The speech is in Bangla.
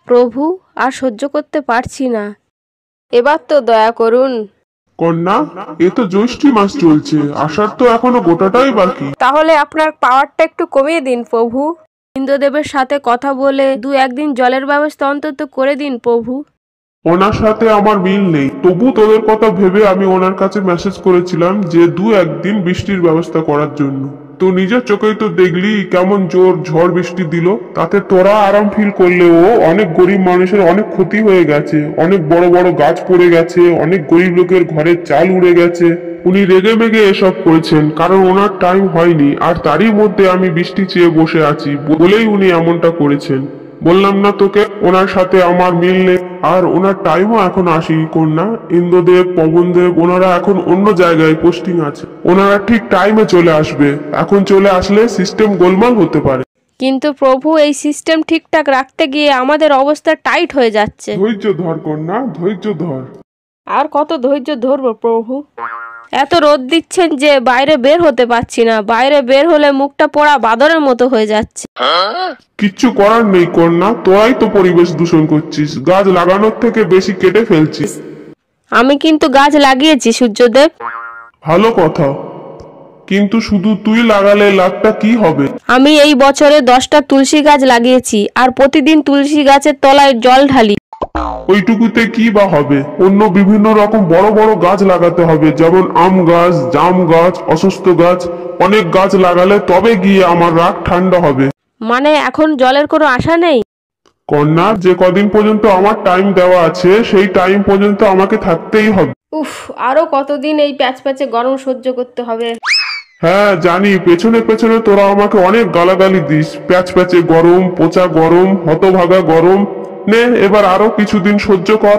প্রভু, আর সহ্য করতে পারছি না, এবার তো দয়া করুন। কন্যা, এ তো জ্যৈষ্ঠী মাস চলছে, আষাঢ় তো এখনো গোটাটাই বাকি। তাহলে আপনার পাওয়ারটা একটু কমিয়ে দিন প্রভু। ইন্দ্রদেবের সাথে কথা বলে 2-1 দিন জলের ব্যবস্থা অন্তত করে দিন প্রভু। ওনার সাথে আমার মিল নেই, তবু তোদের কথা ভেবে আমি ওনার কাছে মেসেজ করেছিলাম যে 2-1 দিন বৃষ্টির ব্যবস্থা করার জন্য। তো নিজের চোখেই তো দেখলি কেমন জোর ঝড় বৃষ্টি দিল, তাতে তোরা আরাম ফিল করলেও অনেক গরিব মানুষের অনেক ক্ষতি হয়ে গেছে, অনেক বড় বড় গাছ পড়ে গেছে, অনেক গরিব লোকের ঘরের চাল উড়ে গেছে। উনি রেগে মেগে এসব করেছেন কারণ ওনার টাইম হয়নি, আর তারই মধ্যে আমি বৃষ্টি চেয়ে বসে আছি বলেই উনি এমনটা করেছেন। বললাম না তোকে ওনার সাথে আমার মিল নেই, আর ওনার টাইমও এখন আসেনি কন্যা। ইন্দ্রদেব, পবনদেব ওনারা এখন অন্য জায়গায় পোস্টিং আছে, ওনারা ঠিক টাইমে চলে আসবে। এখন চলে আসলে সিস্টেম গোলমাল হতে পারে। কিন্তু প্রভু, এই সিস্টেম ঠিকঠাক রাখতে গিয়ে আমাদের অবস্থা টাইট হয়ে যাচ্ছে। ধৈর্য ধর কন্যা, ধৈর্য ধর। আর কত ধৈর্য ধরবো প্রভু? এত রোদ দিচ্ছেন যে বাইরে বের হতে পারছি না, বাইরে বের হলে মুখটা পোড়া বাদরের মতো হয়ে যাচ্ছে। কিচ্ছু করার নেই কন্যা, তোরাই তো পরিবেশ দূষণ করছিস, গাছ লাগানোর থেকে বেশি কেটে ফেলছিস। আমি কিন্তু গাছ লাগিয়েছি সূর্যদেব। ভালো কথা, কিন্তু শুধু তুই লাগালে লাভটা কি হবে? আমি এই বছরে 10টা তুলসী গাছ লাগিয়েছি, আর প্রতিদিন তুলসী গাছের তলায় জল ঢালি। ওইটুকুতে কি বা হবে? অন্য বিভিন্ন রকম বড় বড় গাছ লাগাতে হবে, যেমন আম গাছ, জাম গাছ, অসুস্থ গাছ। অনেক গাছ লাগালে তবে গিয়ে আমার রাগ ঠান্ডা হবে। মানে এখন জলের কোনো আশা নেই? কন্যা, যে কদিন পর্যন্ত আমার টাইম দেওয়া আছে সেই টাইম পর্যন্ত আমাকে থাকতেই হবে। উফ, আরো কতদিন এই প্যাচ প্যাচে গরম সহ্য করতে হবে? হ্যাঁ জানি, পেছনে পেছনে তোরা আমাকে অনেক গালাগালি দিস, প্যাচ প্যাচে গরম, পচা গরম, হতভাগা গরম। নে এবার আরো কিছুদিন সহ্য কর।